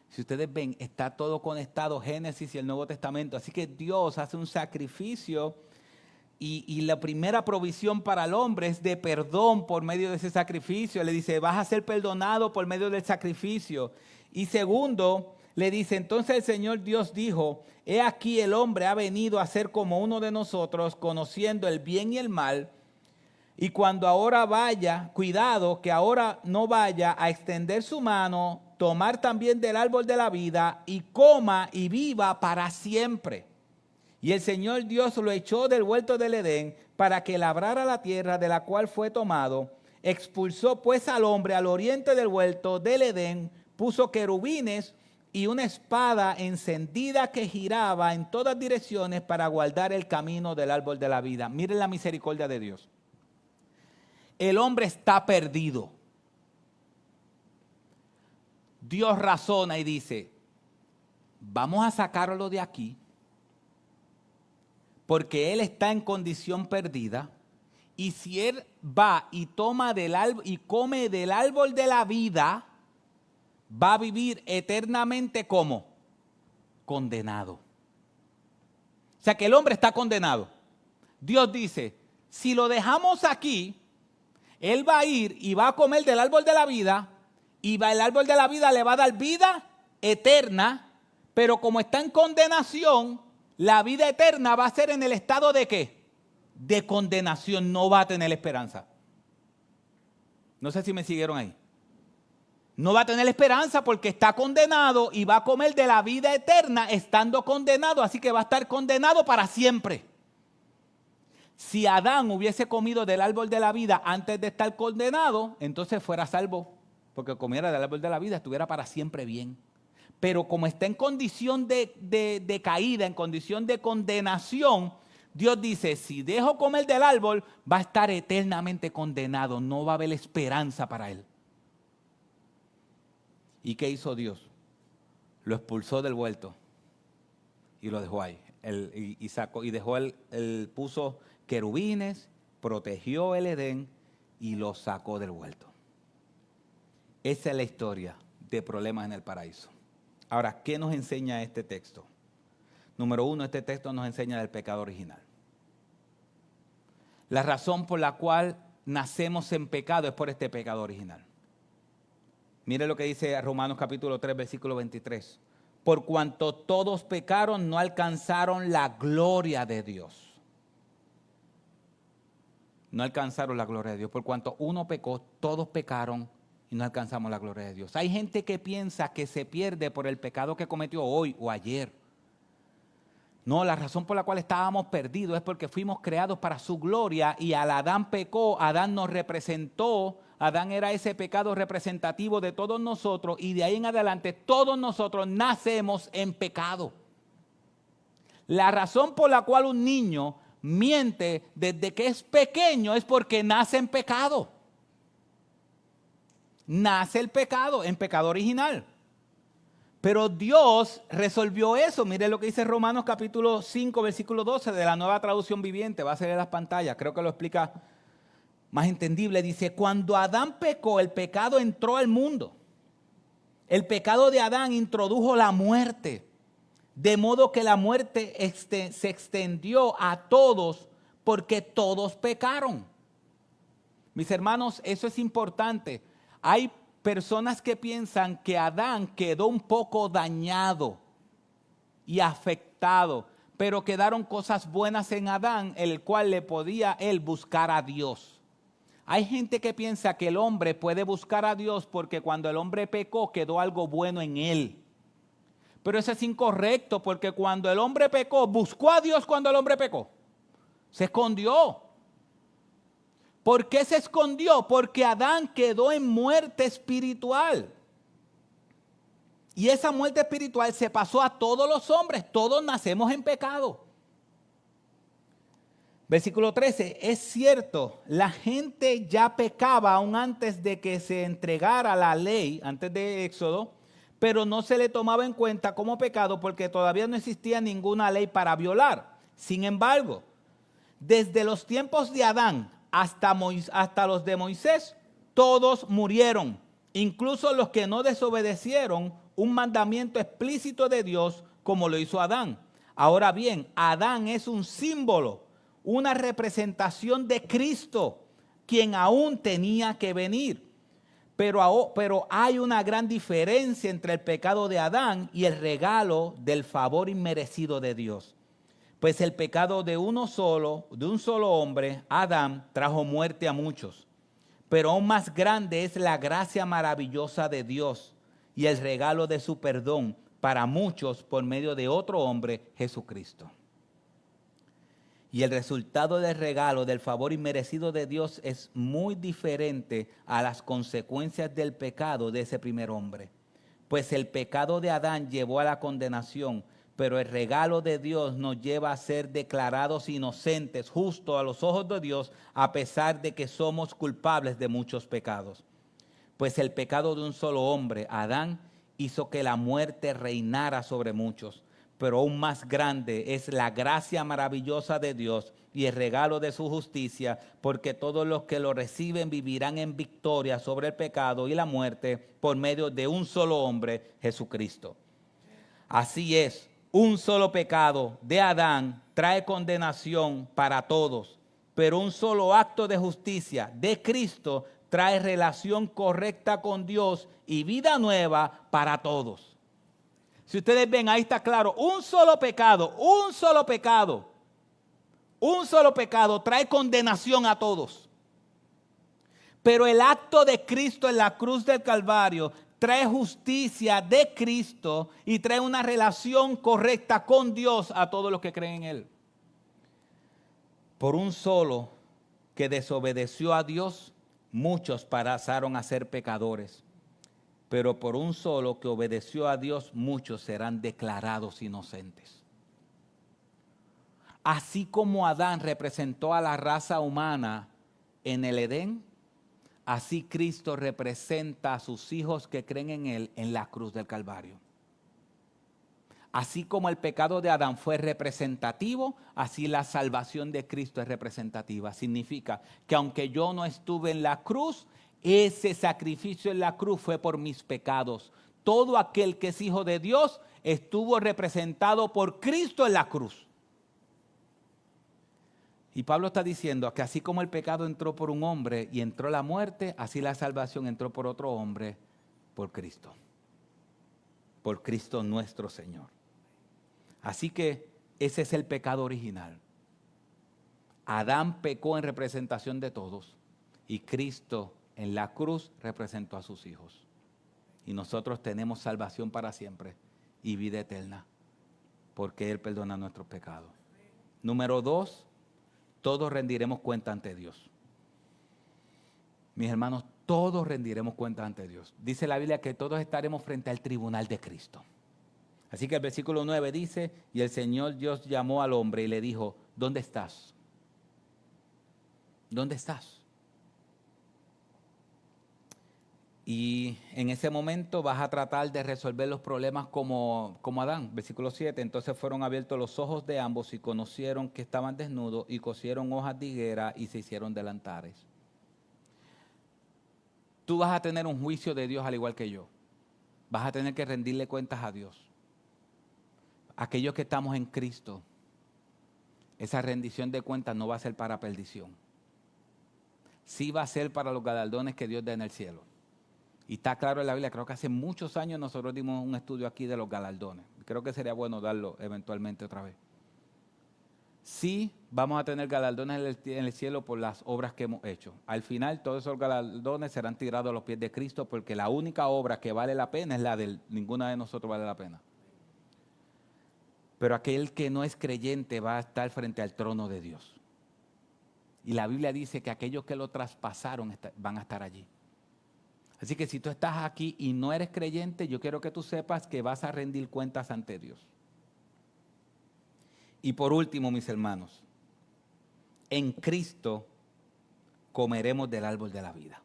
Si ustedes ven, está todo conectado, Génesis y el Nuevo Testamento. Así que Dios hace un sacrificio y la primera provisión para el hombre es de perdón por medio de ese sacrificio. Le dice, vas a ser perdonado por medio del sacrificio. Y segundo, le dice, entonces el Señor Dios dijo, he aquí el hombre ha venido a ser como uno de nosotros, conociendo el bien y el mal. Y cuando ahora vaya, cuidado que ahora no vaya a extender su mano tomar también del árbol de la vida y coma y viva para siempre. Y el Señor Dios lo echó del huerto del Edén para que labrara la tierra de la cual fue tomado. Expulsó pues al hombre al oriente del huerto del Edén, puso querubines y una espada encendida que giraba en todas direcciones para guardar el camino del árbol de la vida. Miren la misericordia de Dios. El hombre está perdido. Dios razona y dice, vamos a sacarlo de aquí, porque él está en condición perdida, y si él va y toma del árbol y come del árbol de la vida, va a vivir eternamente como condenado. O sea que el hombre está condenado. Dios dice, si lo dejamos aquí, él va a ir y va a comer del árbol de la vida, y el árbol de la vida le va a dar vida eterna, pero como está en condenación, la vida eterna va a ser en el estado de ¿qué? De condenación, no va a tener esperanza. No sé si me siguieron ahí. No va a tener esperanza porque está condenado y va a comer de la vida eterna estando condenado, así que va a estar condenado para siempre. Si Adán hubiese comido del árbol de la vida antes de estar condenado, entonces fuera salvo, porque comiera del árbol de la vida, estuviera para siempre bien. Pero como está en condición de caída, en condición de condenación, Dios dice, si dejo comer del árbol, va a estar eternamente condenado, no va a haber esperanza para él. ¿Y qué hizo Dios? Lo expulsó del huerto y lo dejó ahí. Puso querubines, protegió el Edén y lo sacó del huerto. Esa es la historia de problemas en el paraíso. Ahora, ¿qué nos enseña este texto? Número uno, este texto nos enseña del pecado original. La razón por la cual nacemos en pecado es por este pecado original. Mire lo que dice Romanos capítulo 3, versículo 23. Por cuanto todos pecaron, no alcanzaron la gloria de Dios. No alcanzaron la gloria de Dios. Por cuanto uno pecó, todos pecaron y no alcanzamos la gloria de Dios. Hay gente que piensa que se pierde por el pecado que cometió hoy o ayer. No, la razón por la cual estábamos perdidos es porque fuimos creados para su gloria y al Adán pecó, Adán nos representó, Adán era ese pecado representativo de todos nosotros y de ahí en adelante todos nosotros nacemos en pecado. La razón por la cual un niño miente desde que es pequeño es porque nace en pecado. Nace el pecado, en pecado original. Pero Dios resolvió eso. Mire lo que dice Romanos capítulo 5, versículo 12 de la Nueva Traducción Viviente. Va a salir en las pantallas. Creo que lo explica más entendible. Dice, cuando Adán pecó, el pecado entró al mundo. El pecado de Adán introdujo la muerte. De modo que la muerte se extendió a todos porque todos pecaron. Mis hermanos, eso es importante. Hay personas que piensan que Adán quedó un poco dañado y afectado, pero quedaron cosas buenas en Adán, el cual le podía él buscar a Dios. Hay gente que piensa que el hombre puede buscar a Dios porque cuando el hombre pecó quedó algo bueno en él. Pero eso es incorrecto porque cuando el hombre pecó, buscó a Dios cuando el hombre pecó. Se escondió. ¿Por qué se escondió? Porque Adán quedó en muerte espiritual. Y esa muerte espiritual se pasó a todos los hombres. Todos nacemos en pecado. Versículo 13. Es cierto, la gente ya pecaba aún antes de que se entregara la ley, antes de Éxodo, pero no se le tomaba en cuenta como pecado porque todavía no existía ninguna ley para violar. Sin embargo, desde los tiempos de Adán hasta los de Moisés, todos murieron, incluso los que no desobedecieron un mandamiento explícito de Dios como lo hizo Adán. Ahora bien, Adán es un símbolo, una representación de Cristo, quien aún tenía que venir. Pero hay una gran diferencia entre el pecado de Adán y el regalo del favor inmerecido de Dios. Pues el pecado de un solo hombre, Adán, trajo muerte a muchos. Pero aún más grande es la gracia maravillosa de Dios. y el regalo de su perdón para muchos por medio de otro hombre, Jesucristo. Y el resultado del regalo, del favor inmerecido de Dios es muy diferente a las consecuencias del pecado de ese primer hombre. Pues el pecado de Adán llevó a la condenación, pero el regalo de Dios nos lleva a ser declarados inocentes, justos a los ojos de Dios, a pesar de que somos culpables de muchos pecados. Pues el pecado de un solo hombre, Adán, hizo que la muerte reinara sobre muchos. Pero aún más grande es la gracia maravillosa de Dios y el regalo de su justicia, porque todos los que lo reciben vivirán en victoria sobre el pecado y la muerte por medio de un solo hombre, Jesucristo. Así es, un solo pecado de Adán trae condenación para todos, pero un solo acto de justicia de Cristo trae relación correcta con Dios y vida nueva para todos. Si ustedes ven, ahí está claro, un solo pecado trae condenación a todos. Pero el acto de Cristo en la cruz del Calvario trae justicia de Cristo y trae una relación correcta con Dios a todos los que creen en Él. Por un solo que desobedeció a Dios, muchos pasaron a ser pecadores. Pero por un solo que obedeció a Dios, muchos serán declarados inocentes. Así como Adán representó a la raza humana en el Edén, así Cristo representa a sus hijos que creen en Él en la cruz del Calvario. Así como el pecado de Adán fue representativo, así la salvación de Cristo es representativa. Significa que aunque yo no estuve en la cruz, ese sacrificio en la cruz fue por mis pecados. Todo aquel que es hijo de Dios estuvo representado por Cristo en la cruz. Y Pablo está diciendo que así como el pecado entró por un hombre y entró la muerte, así la salvación entró por otro hombre, por Cristo. Por Cristo nuestro Señor. Así que ese es el pecado original. Adán pecó en representación de todos y Cristo en la cruz representó a sus hijos. Y nosotros tenemos salvación para siempre y vida eterna, porque Él perdona nuestros pecados. Número 2, todos rendiremos cuenta ante Dios. Mis hermanos, todos rendiremos cuenta ante Dios. Dice la Biblia que todos estaremos frente al tribunal de Cristo. Así que el versículo 9 dice, y el Señor Dios llamó al hombre y le dijo, ¿dónde estás? ¿Dónde estás? Y en ese momento vas a tratar de resolver los problemas como Adán. Versículo 7, entonces fueron abiertos los ojos de ambos y conocieron que estaban desnudos y cosieron hojas de higuera y se hicieron delantares. Tú vas a tener un juicio de Dios al igual que yo. Vas a tener que rendirle cuentas a Dios. Aquellos que estamos en Cristo, esa rendición de cuentas no va a ser para perdición. Sí va a ser para los galardones que Dios da en el cielo. Y está claro en la Biblia, creo que hace muchos años nosotros dimos un estudio aquí de los galardones. Creo que sería bueno darlo eventualmente otra vez. Sí, vamos a tener galardones en el cielo por las obras que hemos hecho. Al final, todos esos galardones serán tirados a los pies de Cristo porque la única obra que vale la pena es la de Él. Ninguna de nosotros vale la pena. Pero aquel que no es creyente va a estar frente al trono de Dios. Y la Biblia dice que aquellos que lo traspasaron van a estar allí. Así que si tú estás aquí y no eres creyente, yo quiero que tú sepas que vas a rendir cuentas ante Dios. Y por último, mis hermanos, en Cristo comeremos del árbol de la vida.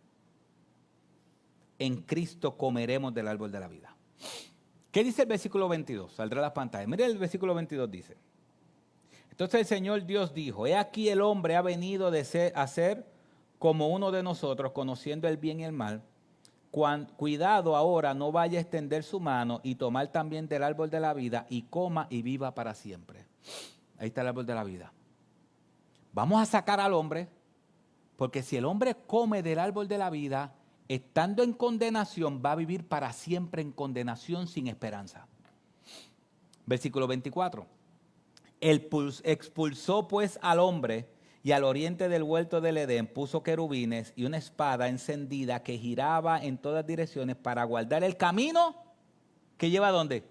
En Cristo comeremos del árbol de la vida. ¿Qué dice el versículo 22? Saldrá a la pantalla. Mira, el versículo 22 dice. Entonces el Señor Dios dijo, he aquí el hombre ha venido a ser como uno de nosotros, conociendo el bien y el mal. Cuidado ahora, no vaya a extender su mano y tomar también del árbol de la vida y coma y viva para siempre. Ahí está el árbol de la vida. Vamos a sacar al hombre, porque si el hombre come del árbol de la vida, estando en condenación, va a vivir para siempre en condenación sin esperanza. Versículo 24. Él expulsó pues al hombre Y al oriente del huerto del Edén puso querubines y una espada encendida que giraba en todas direcciones para guardar el camino que lleva ¿a dónde?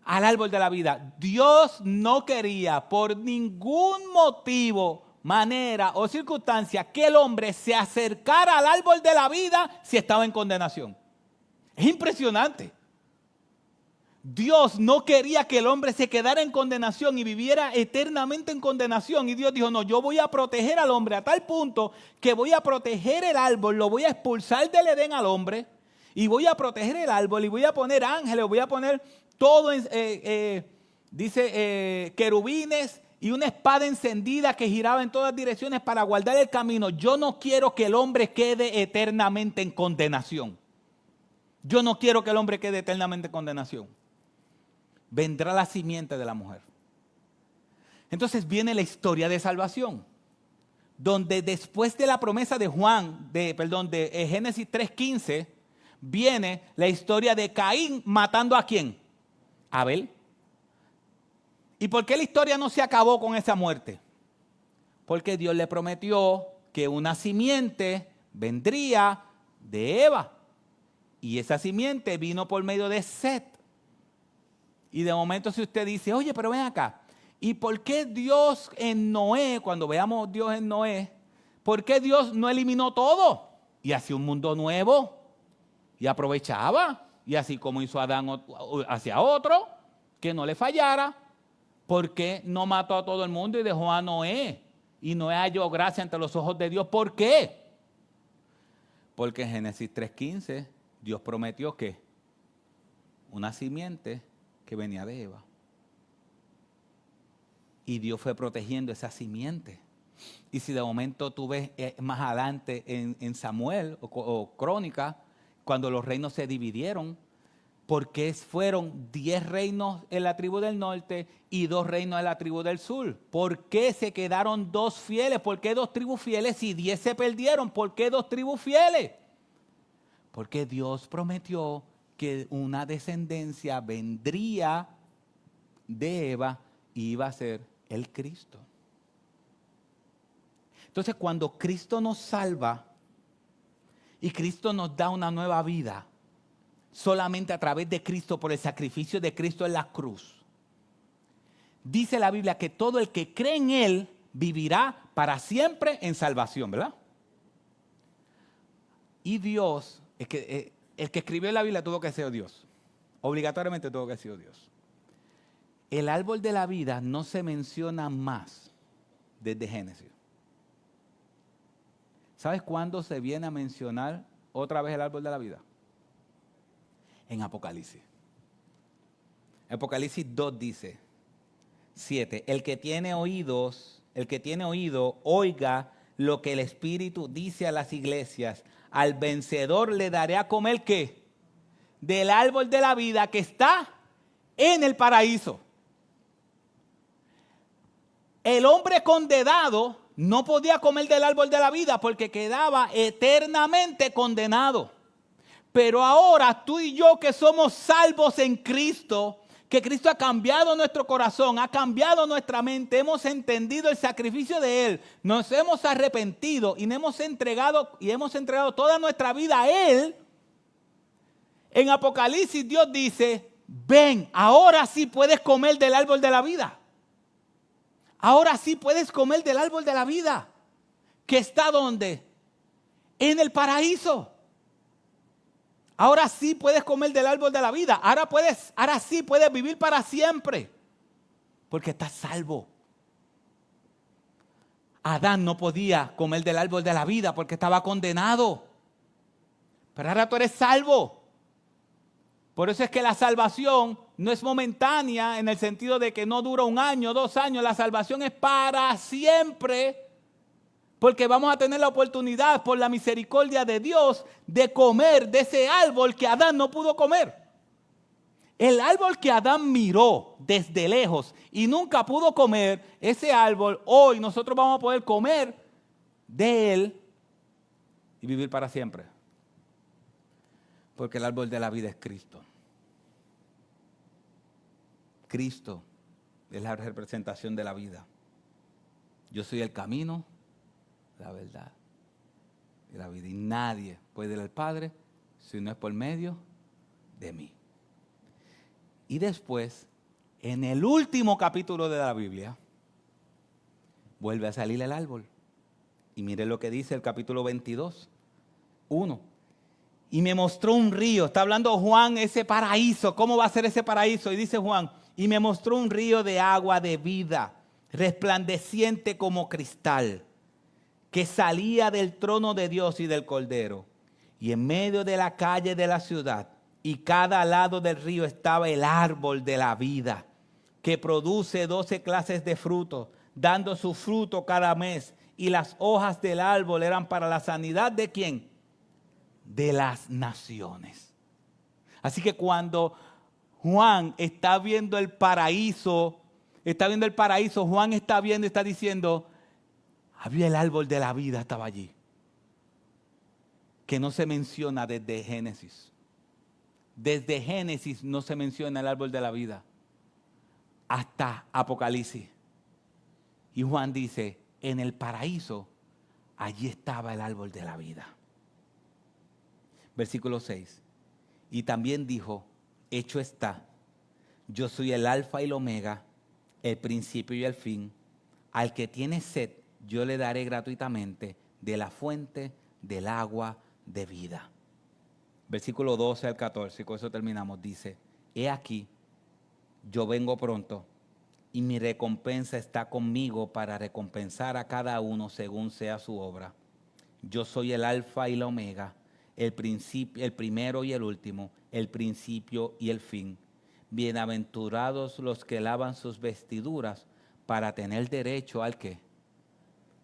Al árbol de la vida. Dios no quería por ningún motivo, manera o circunstancia que el hombre se acercara al árbol de la vida si estaba en condenación. Es impresionante. Dios no quería que el hombre se quedara en condenación y viviera eternamente en condenación. Y Dios dijo, no, yo voy a proteger al hombre a tal punto que voy a proteger el árbol, lo voy a expulsar del Edén al hombre y voy a proteger el árbol y voy a poner ángeles, voy a poner todo, querubines y una espada encendida que giraba en todas direcciones para guardar el camino. Yo no quiero que el hombre quede eternamente en condenación. Yo no quiero que el hombre quede eternamente en condenación. Vendrá la simiente de la mujer. Entonces viene la historia de salvación, donde después de la promesa de Génesis 3:15, viene la historia de Caín matando ¿a quién? A Abel. ¿Y por qué la historia no se acabó con esa muerte? Porque Dios le prometió que una simiente vendría de Eva. Y esa simiente vino por medio de Set. Y de momento si usted dice, oye, pero ven acá, ¿y por qué Dios en Noé, cuando veamos Dios en Noé, por qué Dios no eliminó todo? Y hacía un mundo nuevo y aprovechaba. Y así como hizo Adán hacia otro, que no le fallara. ¿Por qué no mató a todo el mundo y dejó a Noé? Y Noé halló gracia ante los ojos de Dios. ¿Por qué? Porque en Génesis 3:15 Dios prometió que una simiente que venía de Eva. Y Dios fue protegiendo esa simiente. Y si de momento tú ves más adelante en Samuel o Crónica, cuando los reinos se dividieron, porque fueron 10 reinos en la tribu del norte y 2 reinos en la tribu del sur. ¿Por qué se quedaron 2 fieles? ¿Por qué 2 tribus fieles? Si 10 se perdieron, ¿por qué 2 tribus fieles? Porque Dios prometió que una descendencia vendría de Eva y iba a ser el Cristo. Entonces, cuando Cristo nos salva y Cristo nos da una nueva vida, solamente a través de Cristo, por el sacrificio de Cristo en la cruz, dice la Biblia que todo el que cree en Él vivirá para siempre en salvación, ¿verdad? Y Dios, el que escribió la Biblia tuvo que ser Dios. Obligatoriamente tuvo que ser Dios. El árbol de la vida no se menciona más desde Génesis. ¿Sabes cuándo se viene a mencionar otra vez el árbol de la vida? En Apocalipsis. Apocalipsis 2 dice, 7, el que tiene oído, oiga lo que el Espíritu dice a las iglesias. Al vencedor le daré a comer, ¿qué? Del árbol de la vida que está en el paraíso. El hombre condenado no podía comer del árbol de la vida porque quedaba eternamente condenado. Pero ahora tú y yo que somos salvos en Cristo, que Cristo ha cambiado nuestro corazón, ha cambiado nuestra mente, hemos entendido el sacrificio de Él, nos hemos arrepentido y hemos entregado toda nuestra vida a Él. En Apocalipsis Dios dice, ven, ahora sí puedes comer del árbol de la vida. Ahora sí puedes comer del árbol de la vida. ¿Que está dónde? En el paraíso. Ahora sí puedes comer del árbol de la vida. Ahora sí puedes vivir para siempre. Porque estás salvo. Adán no podía comer del árbol de la vida porque estaba condenado. Pero ahora tú eres salvo. Por eso es que la salvación no es momentánea en el sentido de que no dura 1 año, 2 años. La salvación es para siempre. Porque vamos a tener la oportunidad por la misericordia de Dios de comer de ese árbol que Adán no pudo comer. El árbol que Adán miró desde lejos y nunca pudo comer, ese árbol, hoy nosotros vamos a poder comer de él y vivir para siempre. Porque el árbol de la vida es Cristo. Cristo es la representación de la vida. Yo soy el camino, la verdad y la vida. Y nadie puede ir al Padre si no es por medio de mí. Y después, en el último capítulo de la Biblia, vuelve a salir el árbol. Y mire lo que dice el capítulo 22, 1. Y me mostró un río. Está hablando Juan, ese paraíso. ¿Cómo va a ser ese paraíso? Y dice Juan, y me mostró un río de agua de vida, resplandeciente como cristal, que salía del trono de Dios y del Cordero. Y en medio de la calle de la ciudad, y cada lado del río estaba el árbol de la vida, que produce 12 clases de frutos, dando su fruto cada mes. Y las hojas del árbol eran para la sanidad ¿de quién? De las naciones. Así que cuando Juan está viendo el paraíso, Juan está viendo y está diciendo, había el árbol de la vida, estaba allí. Que no se menciona desde Génesis. Desde Génesis no se menciona el árbol de la vida. Hasta Apocalipsis. Y Juan dice, en el paraíso, allí estaba el árbol de la vida. Versículo 6. Y también dijo, hecho está, yo soy el alfa y el omega, el principio y el fin. Al que tiene sed, yo le daré gratuitamente de la fuente del agua de vida. Versículo 12 al 14, y con eso terminamos, dice, he aquí, yo vengo pronto, y mi recompensa está conmigo para recompensar a cada uno según sea su obra. Yo soy el alfa y la omega, el primero y el último, el principio y el fin. Bienaventurados los que lavan sus vestiduras para tener derecho ¿al qué?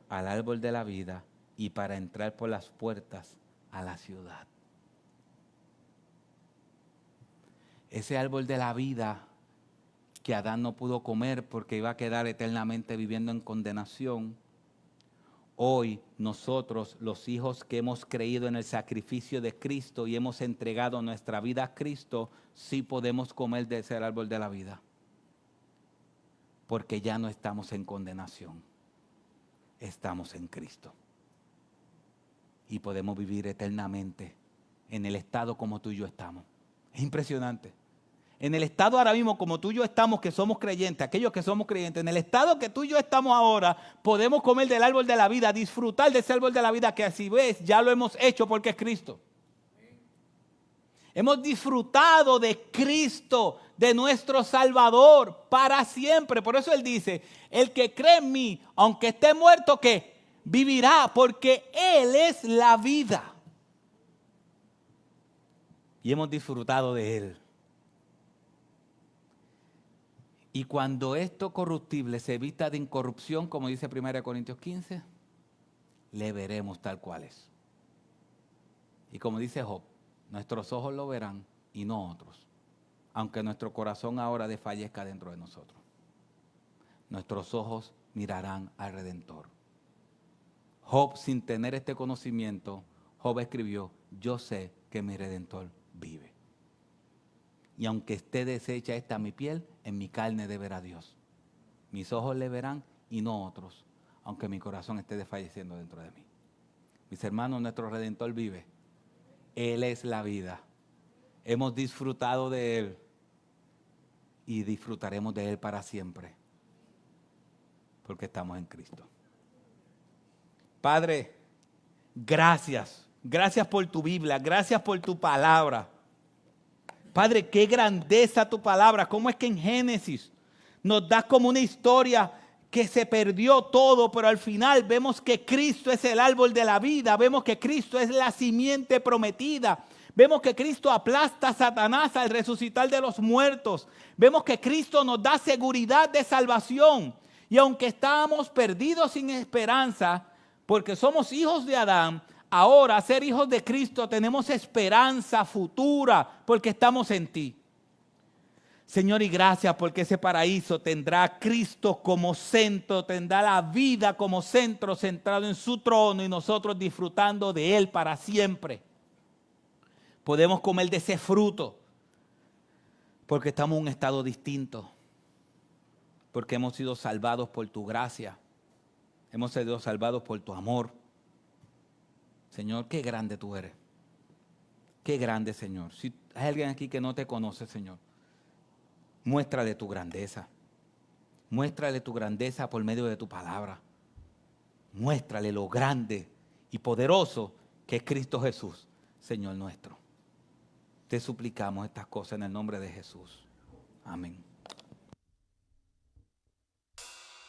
Al árbol de la vida y para entrar por las puertas a la ciudad. Ese árbol de la vida que Adán no pudo comer porque iba a quedar eternamente viviendo en condenación. Hoy nosotros, los hijos que hemos creído en el sacrificio de Cristo y hemos entregado nuestra vida a Cristo, sí podemos comer de ese árbol de la vida. Porque ya no estamos en condenación. Estamos en Cristo. Y podemos vivir eternamente en el estado como tú y yo estamos. Es impresionante. En el estado ahora mismo como tú y yo estamos, que somos creyentes, aquellos que somos creyentes, en el estado que tú y yo estamos ahora, podemos comer del árbol de la vida, disfrutar de ese árbol de la vida que así ves, ya lo hemos hecho porque es Cristo. Hemos disfrutado de Cristo, de nuestro Salvador, para siempre. Por eso Él dice, el que cree en mí, aunque esté muerto, ¿qué? Vivirá, porque Él es la vida. Y hemos disfrutado de Él. Y cuando esto corruptible se vista de incorrupción, como dice 1 Corintios 15, le veremos tal cual es. Y como dice Job, nuestros ojos lo verán y no otros, aunque nuestro corazón ahora desfallezca dentro de nosotros. Nuestros ojos mirarán al Redentor. Job, sin tener este conocimiento, Job escribió, yo sé que mi Redentor vive. Y aunque esté deshecha esta mi piel, en mi carne de ver a Dios. Mis ojos le verán y no otros, aunque mi corazón esté desfalleciendo dentro de mí. Mis hermanos, nuestro Redentor vive. Él es la vida. Hemos disfrutado de Él y disfrutaremos de Él para siempre, porque estamos en Cristo. Padre, gracias. Gracias por tu Biblia, gracias por tu palabra. Padre, qué grandeza tu palabra. ¿Cómo es que en Génesis nos das como una historia que se perdió todo, pero al final vemos que Cristo es el árbol de la vida, vemos que Cristo es la simiente prometida, vemos que Cristo aplasta a Satanás al resucitar de los muertos, vemos que Cristo nos da seguridad de salvación y aunque estábamos perdidos sin esperanza, porque somos hijos de Adán, ahora, ser hijos de Cristo, tenemos esperanza futura porque estamos en ti. Señor, y gracias porque ese paraíso tendrá a Cristo como centro, tendrá la vida como centro centrado en su trono y nosotros disfrutando de Él para siempre. Podemos comer de ese fruto porque estamos en un estado distinto, porque hemos sido salvados por tu gracia. Hemos sido salvados por tu amor. Señor, qué grande tú eres. Qué grande, Señor. Si hay alguien aquí que no te conoce, Señor, muéstrale tu grandeza. Muéstrale tu grandeza por medio de tu palabra. Muéstrale lo grande y poderoso que es Cristo Jesús, Señor nuestro. Te suplicamos estas cosas en el nombre de Jesús. Amén.